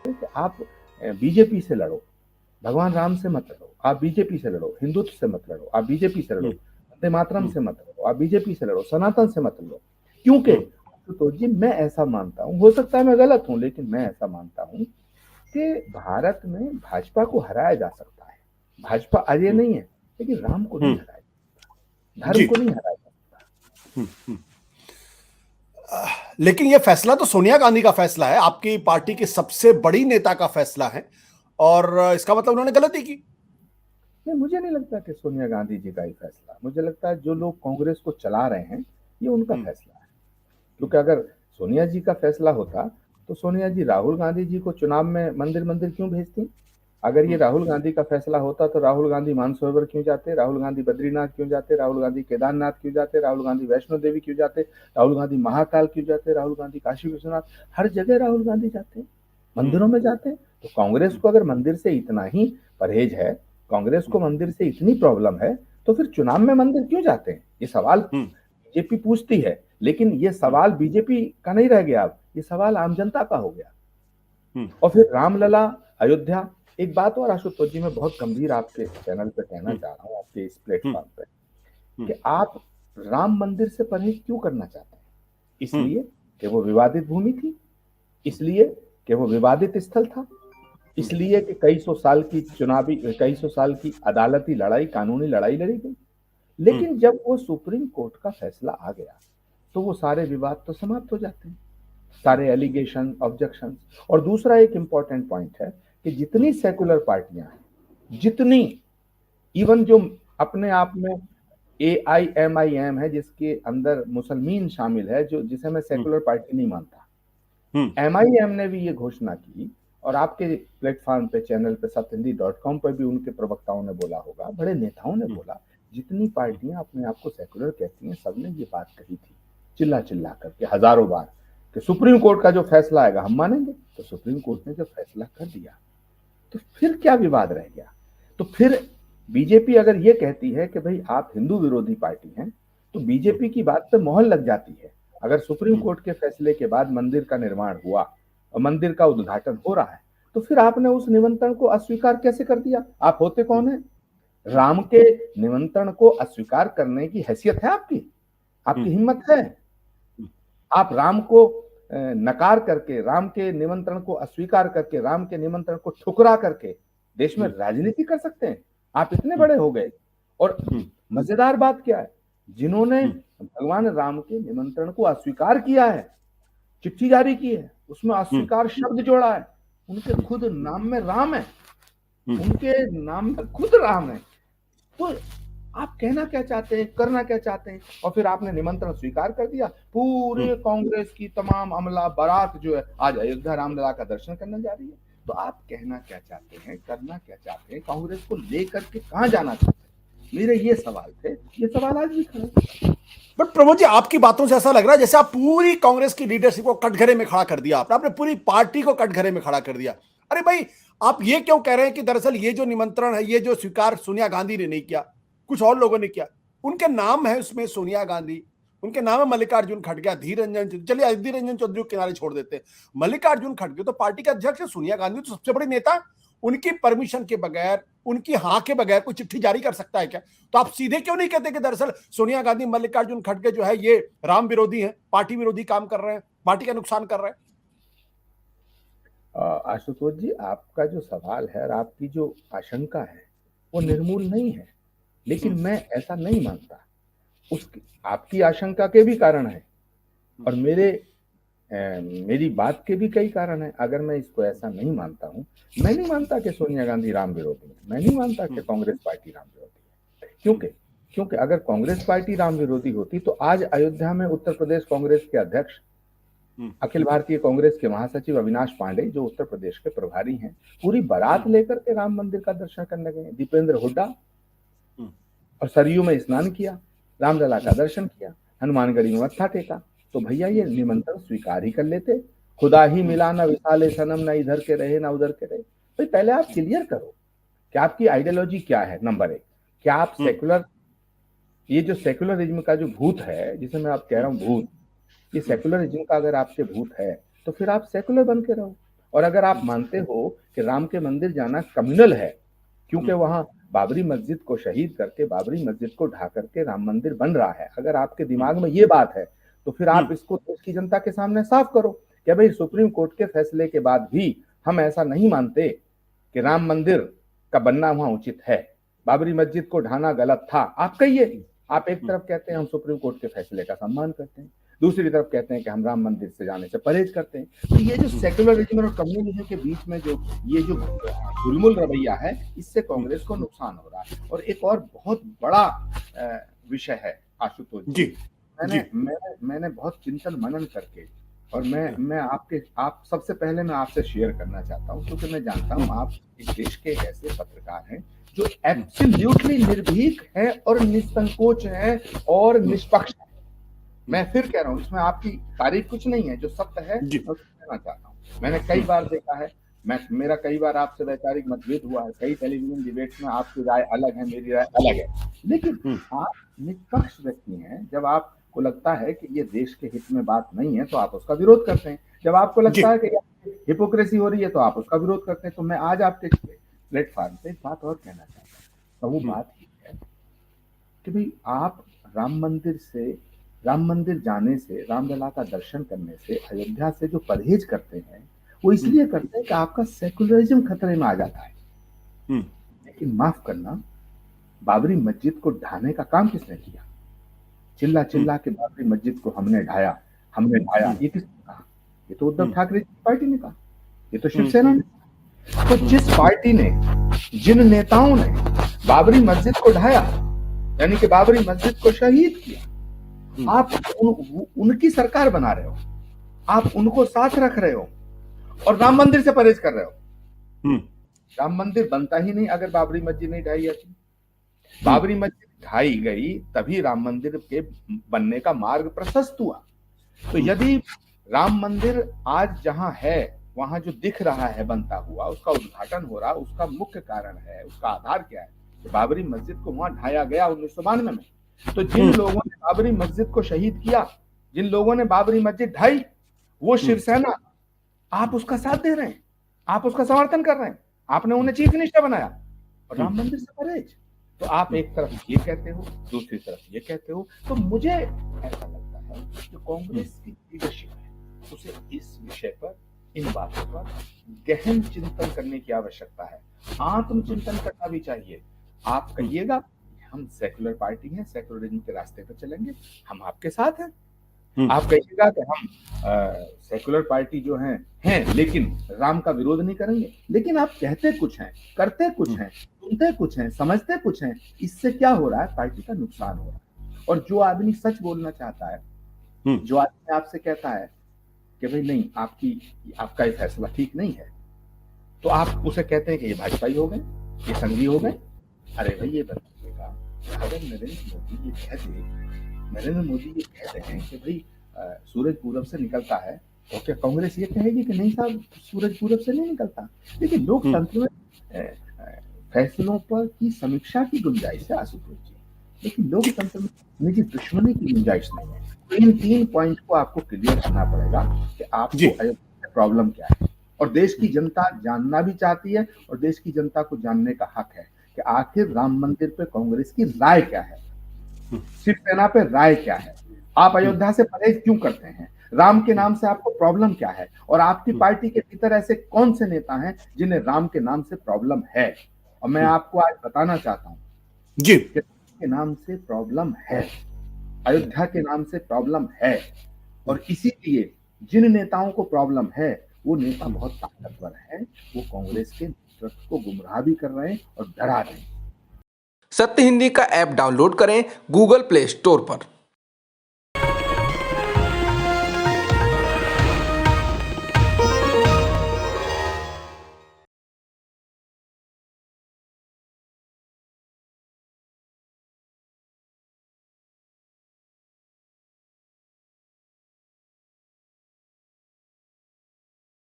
कि आप बीजेपी से लड़ो, भगवान राम से मत लड़ो, आप बीजेपी से लड़ो, हिंदुत्व से मत लड़ो, आप बीजेपी से लड़ो, वंदे मातरम से मत लड़ो, आप बीजेपी से लड़ो, सनातन से मत लड़ो। क्योंकि तो जी मैं ऐसा मानता हूँ, हो सकता है मैं गलत हूं, लेकिन मैं ऐसा मानता हूँ कि भारत में भाजपा को हराया जा सकता है। भाजपा अजय नहीं है, लेकिन राम को नहीं हराया, धर्म जी। को नहीं हराया जा सकता। लेकिन यह फैसला तो सोनिया गांधी का फैसला है, आपकी पार्टी की सबसे बड़ी नेता का फैसला है, और इसका मतलब उन्होंने गलती की। नहीं, मुझे नहीं लगता कि सोनिया गांधी जी का ही फैसला, मुझे लगता है जो लोग कांग्रेस को चला रहे हैं ये उनका फैसला है। क्योंकि अगर सोनिया जी का फैसला होता तो सोनिया जी राहुल गांधी जी को चुनाव में मंदिर मंदिर क्यों भेजती? अगर ये राहुल गांधी का फैसला होता तो राहुल गांधी मानसरोवर क्यों जाते, राहुल गांधी बद्रीनाथ क्यों जाते, राहुल गांधी केदारनाथ क्यों जाते, राहुल गांधी वैष्णो देवी क्यों जाते, राहुल गांधी महाकाल क्यों जाते, राहुल गांधी काशी विश्वनाथ, हर जगह राहुल गांधी जाते हैं, मंदिरों में जाते हैं। तो कांग्रेस को अगर मंदिर से इतना ही परहेज है, कांग्रेस को मंदिर से इतनी प्रॉब्लम है, तो फिर चुनाव में मंदिर क्यों जाते हैं? ये सवाल बीजेपी पूछती है, लेकिन ये सवाल बीजेपी का नहीं रह गया, अब ये सवाल आम जनता का हो गया। और फिर रामलला, अयोध्या, एक बात और आशुतोष जी मैं बहुत गंभीर आपके चैनल पे कहना चाह रहा हूँ, आपके इस प्लेटफॉर्म पे, कि आप राम मंदिर से परहेज क्यों करना चाहते हैं? इसलिए कि वो विवादित भूमि थी, इसलिए कि वो विवादित स्थल था, इसलिए कि कई सौ साल की अदालती लड़ाई, कानूनी लड़ाई लड़ी गई। लेकिन जब वो सुप्रीम कोर्ट का फैसला आ गया तो वो सारे विवाद तो समाप्त हो जाते हैं, सारे एलिगेशन, ऑब्जेक्शन। और दूसरा एक इंपॉर्टेंट पॉइंट है कि जितनी सेकुलर पार्टियां हैं, जितनी, इवन जो अपने आप में AIMIM है जिसके अंदर मुसलमान शामिल है, जो जिसे मैं सेकुलर पार्टी नहीं मानता, MIM ने भी ये घोषणा की, और आपके प्लेटफॉर्म पे, चैनल पे, सत्यहिंदी.com पर भी उनके प्रवक्ताओं ने बोला होगा, बड़े नेताओं ने बोला, जितनी पार्टियां अपने आप को सेकुलर कहती हैं सबने ये बात कही थी, चिल्ला चिल्ला करके हजारों बार, कि सुप्रीम कोर्ट का जो फैसला आएगा हम मानेंगे। तो सुप्रीम कोर्ट ने जब फैसला कर दिया तो फिर क्या विवाद रह गया? तो फिर बीजेपी अगर ये कहती है कि भाई आप हिंदू विरोधी पार्टी हैं, तो बीजेपी की बात पे मोहर लग जाती है। अगर सुप्रीम कोर्ट के फैसले के बाद मंदिर का निर्माण हुआ और मंदिर का उद्घाटन हो रहा है, तो फिर आपने उस निमंत्रण को अस्वीकार कैसे कर दिया? आप होते कौन है? राम के निमंत्रण को अस्वीकार करने की हैसियत है आपकी? आपकी हिम्मत है? आप राम को नकार करके, राम के निमंत्रण को अस्वीकार करके, राम के निमंत्रण को ठुकरा करके देश में राजनीति कर सकते हैं? आप इतने बड़े हो गए। और मजेदार बात क्या है, जिन्होंने भगवान राम के निमंत्रण को अस्वीकार किया है, चिट्ठी जारी की है, उसमें अस्वीकार शब्द जोड़ा है, उनके खुद नाम में राम है, उनके नाम में खुद राम है। तो आप कहना क्या चाहते हैं, करना क्या चाहते हैं? और फिर आपने निमंत्रण स्वीकार कर दिया। पूरे कांग्रेस की तमाम अमला बारात जो है आज अयोध्या रामलला का दर्शन करने जा रही है। तो आप कहना क्या चाहते हैं, करना क्या चाहते हैं, कांग्रेस को लेकर के कहां जाना चाहते हैं? मेरे ये सवाल थे, ये सवाल आज भी खड़ा है। बट प्रमोद जी, आपकी बातों से ऐसा लग रहा है जैसे आप पूरी कांग्रेस की लीडरशिप को कटघरे में खड़ा कर दिया, आपने पूरी पार्टी को कटघरे में खड़ा कर दिया। अरे भाई, आप ये क्यों कह रहे हैं कि दरअसल ये जो निमंत्रण है, ये जो स्वीकार सोनिया गांधी ने नहीं किया, कुछ और लोगों ने किया? उनके नाम है उसमें सोनिया गांधी, उनके नाम है मल्लिकार्जुन खड़गे, अधीर रंजन चौधरी, चलिए अधीर रंजन चौधरी को किनारे छोड़ देते हैं, मल्लिकार्जुन खड़गे तो पार्टी के अध्यक्ष है, सोनिया गांधी तो सबसे बड़े नेता। उनकी परमिशन के बगैर, उनकी हाँ के बगैर कोई चिट्ठी जारी कर सकता है क्या? तो आप सीधे क्यों नहीं कहते कि दरअसल सोनिया गांधी, मल्लिकार्जुन खड़गे जो है ये राम विरोधी हैं, पार्टी विरोधी काम कर रहे हैं, पार्टी का नुकसान कर रहे हैं? आशुतोष जी, आपका जो सवाल है और आपकी जो आशंका है वो निर्मूल नहीं है, लेकिन मैं ऐसा नहीं मानता। उसकी, आपकी आशंका के भी कारण है और मेरी बात के भी कई कारण है। अगर मैं इसको ऐसा नहीं मानता हूं, मैं नहीं मानता कि सोनिया गांधी राम विरोधी है, मैं नहीं मानता कि कांग्रेस पार्टी राम विरोधी है। क्योंकि अगर कांग्रेस पार्टी राम विरोधी होती तो आज अयोध्या में उत्तर प्रदेश कांग्रेस के अध्यक्ष, अखिल भारतीय कांग्रेस के महासचिव अविनाश पांडे, जो उत्तर प्रदेश के प्रभारी हैं, पूरी बारात लेकर के राम मंदिर का दर्शन करने गए। दीपेंद्र हुड्डा, और सरयू में स्नान किया, रामलला का दर्शन किया, हनुमानगढ़ी में मत्था टेका। तो भैया ये निमंत्रण स्वीकार ही कर लेते। खुदा ही मिला ना विशाले सनम, ना इधर के रहे ना उधर के रहे। भाई पहले आप क्लियर करो कि आपकी आइडियोलॉजी क्या है। नंबर एक, क्या आप सेकुलर, ये जो सेकुलरिज्म का जो भूत है, जिसे मैं आप कह रहा हूँ भूत, ये सेकुलरिज्म का अगर आपके भूत है तो फिर आप सेकुलर बन के रहो। और अगर आप मानते हो कि राम के मंदिर जाना कम्युनल है, क्योंकि वहां बाबरी मस्जिद को शहीद करके, बाबरी मस्जिद को ढा करके राम मंदिर बन रहा है, अगर आपके दिमाग में ये बात है, तो फिर आप इसको देश की जनता के सामने साफ करो कि भाई सुप्रीम कोर्ट के फैसले के बाद भी हम ऐसा नहीं मानते कि राम मंदिर का बनना वहां उचित है, बाबरी मस्जिद को ढाना गलत था। आप कहिए, आप एक तरफ कहते हैं हम सुप्रीम कोर्ट के फैसले का सम्मान करते हैं, दूसरी तरफ कहते हैं कि हम राम मंदिर से जाने से परहेज करते हैं। तो ये जो सेक्युलरिज्म और कम्युनलिज्म के बीच में जो ये जो झुलमुल रवैया है, इससे कांग्रेस को नुकसान हो रहा है। और एक और बहुत बड़ा विषय है आशुतोष जी, मैंने बहुत चिंतन मनन करके, और आप सबसे पहले मैं आपसे शेयर करना चाहता हूं, क्योंकि मैं जानता हूं आप इस देश के ऐसे पत्रकार हैं जो एब्सोल्युटली निर्भीक है और निसंकोच है और निष्पक्ष है। मैं फिर कह रहा हूं, इसमें आपकी तारीफ कुछ नहीं है, जो सत्य है मैं कहना चाहता हूं। मैंने कई बार देखा है, मेरा कई बार आपसे वैचारिक मतभेद हुआ है, कई टेलीविजन डिबेट्स में आपकी राय अलग है, मेरी राय अलग है, लेकिन आप निष्पक्ष व्यक्ति हैं। जब आपको लगता है कि ये देश के हित में बात नहीं है तो आप उसका विरोध करते हैं, जब आपको लगता है कि हिपोक्रेसी हो रही है तो आप उसका विरोध करते हैं। तो मैं आज आपके प्लेटफॉर्म पे एक बात और कहना चाहता हूँ, तो वो बात ये है कि भाई आप राम मंदिर जाने से, रामलला का दर्शन करने से, अयोध्या से जो परहेज करते हैं वो इसलिए करते हैं कि आपका सेकुलरिज्म खतरे में आ जाता है। लेकिन माफ करना, बाबरी मस्जिद को ढाने का काम किसने किया? चिल्ला चिल्ला के बाबरी मस्जिद को हमने ढाया, ये किसने कहा? ये तो उद्धव ठाकरे की पार्टी ने कहा, ये तो शिवसेना ने। तो जिस पार्टी ने, जिन नेताओं ने बाबरी मस्जिद को ढाया, यानी कि बाबरी मस्जिद को शहीद किया, आप उनकी सरकार बना रहे हो, आप उनको साथ रख रहे हो और राम मंदिर से परहेज कर रहे हो। राम मंदिर बनता ही नहीं अगर बाबरी मस्जिद नहीं ढाई जाती। बाबरी मस्जिद ढाई गई तभी राम मंदिर के बनने का मार्ग प्रशस्त हुआ। तो यदि राम मंदिर आज जहां है, वहां जो दिख रहा है बनता हुआ, उसका उद्घाटन हो रहा, उसका मुख्य कारण है, उसका आधार क्या है? तो बाबरी मस्जिद को वहां ढाया गया 1992 में। तो जिन लोगों ने बाबरी मस्जिद को शहीद किया, जिन लोगों ने बाबरी मस्जिद ढाई, वो शिवसेना, आप उसका साथ दे रहे हैं, आप उसका समर्थन कर रहे हैं, आपने उन्हें चीफ मिनिस्टर बनाया और राम मंदिर से परहेज। तो आप एक तरफ ये कहते हो, दूसरी तरफ ये कहते हो। तो मुझे ऐसा लगता है कि कांग्रेस की लीडरशिप है, उसे इस विषय पर, इन बातों पर गहन चिंतन करने की आवश्यकता है, आत्मचिंतन करना भी चाहिए। आप कहिएगा हम सेक्युलर पार्टी हैं, सेक्युलरिज्म के रास्ते पर चलेंगे, हम आपके साथ हैं। आप कहिएगा कि हम सेक्युलर पार्टी जो हैं लेकिन राम का विरोध नहीं करेंगे, लेकिन आप कहते कुछ हैं, करते कुछ हैं, सुनते कुछ हैं, समझते कुछ हैं। इससे क्या हो रहा है? पार्टी का नुकसान हो रहा है। और जो आदमी सच बोलना चाहता है, जो आदमी आपसे कहता है कि भाई नहीं, आपका ये फैसला ठीक नहीं है, तो आप उसे कहते हैं कि ये भाजपाई हो गए, ये संघी हो गए। अरे भाई, ये बताइएगा, अगर नरेंद्र मोदी ये कह रहे हैं कि भाई सूरज पूरब से निकलता है, तो क्या कांग्रेस ये कहेगी कि नहीं साहब, सूरज पूरब से नहीं निकलता? लेकिन लोकतंत्र में फैसलों पर की समीक्षा की गुंजाइश है आशुतोष जी, लेकिन लोकतंत्र में निजी दुश्मनी की गुंजाइश नहीं है। तो इन 3 पॉइंट को आपको क्लियर करना पड़ेगा कि आपको अयोध्या प्रॉब्लम क्या है, और देश की जनता जानना भी चाहती है, और देश की जनता को जानने का हक है कि आखिर राम मंदिर पे कांग्रेस की राय क्या है, शिवसेना पे राय क्या है, आप अयोध्या से परहेज क्यों करते हैं, राम के नाम से आपको प्रॉब्लम क्या है, और आपकी पार्टी के भीतर ऐसे कौन से नेता हैं जिन्हें राम के नाम से प्रॉब्लम है। और मैं आपको आज बताना चाहता हूं जी, के नाम से प्रॉब्लम है, अयोध्या के नाम से प्रॉब्लम है, और इसीलिए जिन नेताओं को प्रॉब्लम है, वो नेता बहुत ताकतवर हैं, वो कांग्रेस के नेतृत्व को गुमराह भी कर रहे हैं और डरा रहे हैं। सत्य हिंदी का ऐप डाउनलोड करें गूगल प्ले स्टोर पर।